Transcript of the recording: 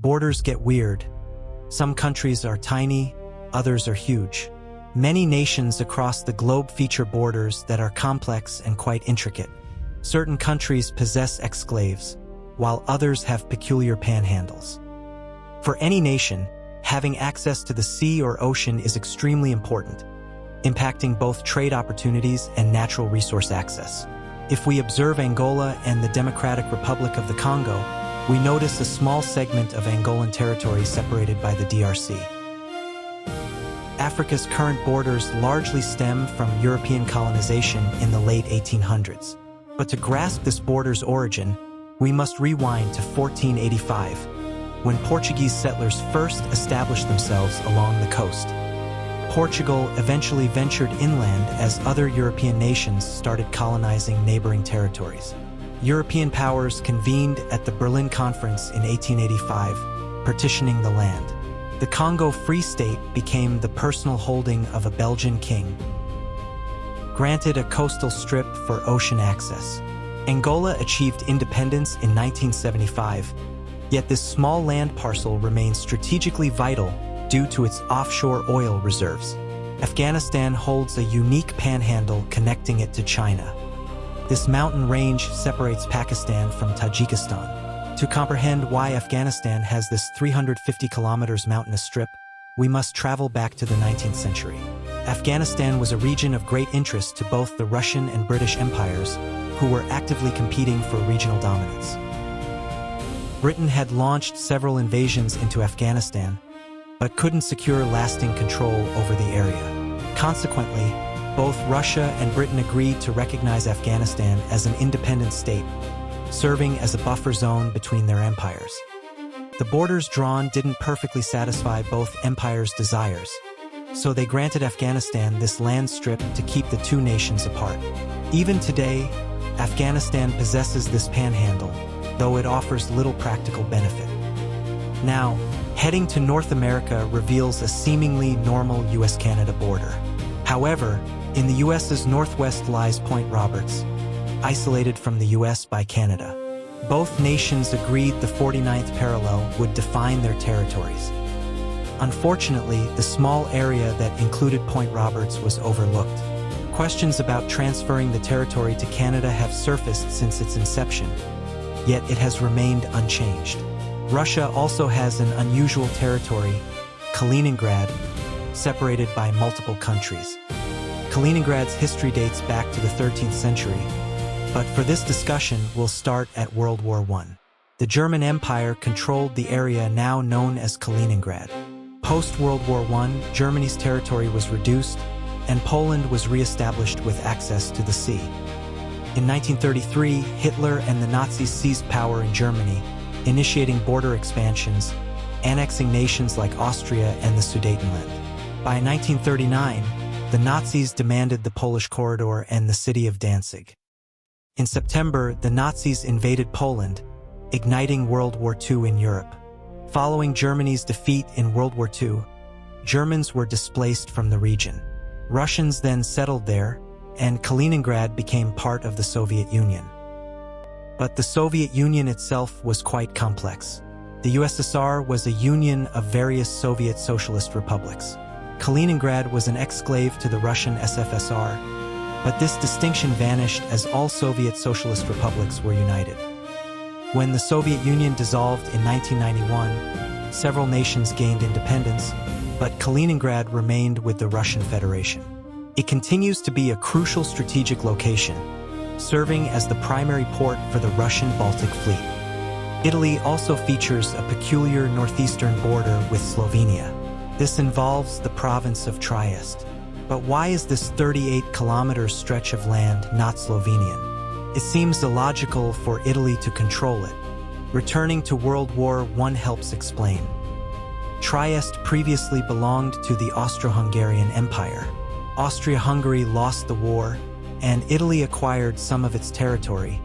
borders get weird. Some countries are tiny, others are huge. Many nations across the globe feature borders that are complex and quite intricate. Certain countries possess exclaves, while others have peculiar panhandles. For any nation, having access to the sea or ocean is extremely important, impacting both trade opportunities and natural resource access. If we observe Angola and the Democratic Republic of the Congo, we notice a small segment of Angolan territory separated by the DRC. Africa's current borders largely stem from European colonization in the late 1800s. But to grasp this border's origin, we must rewind to 1485, when Portuguese settlers first established themselves along the coast. Portugal eventually ventured inland as other European nations started colonizing neighboring territories. European powers convened at the Berlin Conference in 1885, partitioning the land. The Congo Free State became the personal holding of a Belgian king, granted a coastal strip for ocean access. Angola achieved independence in 1975, yet this small land parcel remains strategically vital due to its offshore oil reserves. Afghanistan holds a unique panhandle connecting it to China. This mountain range separates Pakistan from Tajikistan. To comprehend why Afghanistan has this 350 kilometers mountainous strip, we must travel back to the 19th century. Afghanistan was a region of great interest to both the Russian and British empires, who were actively competing for regional dominance. Britain had launched several invasions into Afghanistan, but couldn't secure lasting control over the area. Consequently, both Russia and Britain agreed to recognize Afghanistan as an independent state, serving as a buffer zone between their empires. The borders drawn didn't perfectly satisfy both empires' desires, so they granted Afghanistan this land strip to keep the two nations apart. Even today, Afghanistan possesses this panhandle, though it offers little practical benefit. Now, heading to North America reveals a seemingly normal US-Canada border. However, in the US's northwest lies Point Roberts, isolated from the US by Canada. Both nations agreed the 49th parallel would define their territories. Unfortunately, the small area that included Point Roberts was overlooked. Questions about transferring the territory to Canada have surfaced since its inception, yet it has remained unchanged. Russia also has an unusual territory, Kaliningrad, separated by multiple countries. Kaliningrad's history dates back to the 13th century, but for this discussion, we'll start at World War I. The German Empire controlled the area now known as Kaliningrad. Post-World War I, Germany's territory was reduced, and Poland was re-established with access to the sea. In 1933, Hitler and the Nazis seized power in Germany, initiating border expansions, annexing nations like Austria and the Sudetenland. By 1939, the Nazis demanded the Polish corridor and the city of Danzig. In September, the Nazis invaded Poland, igniting World War II in Europe. Following Germany's defeat in World War II, Germans were displaced from the region. Russians then settled there, and Kaliningrad became part of the Soviet Union. But the Soviet Union itself was quite complex. The USSR was a union of various Soviet socialist republics. Kaliningrad was an exclave to the Russian SFSR, but this distinction vanished as all Soviet socialist republics were united. When the Soviet Union dissolved in 1991, several nations gained independence, but Kaliningrad remained with the Russian Federation. It continues to be a crucial strategic location, serving as the primary port for the Russian Baltic Fleet. Italy also features a peculiar northeastern border with Slovenia. This involves the province of Trieste. But why is this 38-kilometer stretch of land not Slovenian? It seems illogical for Italy to control it. Returning to World War I helps explain. Trieste previously belonged to the Austro-Hungarian Empire. Austria-Hungary lost the war, and Italy acquired some of its territory,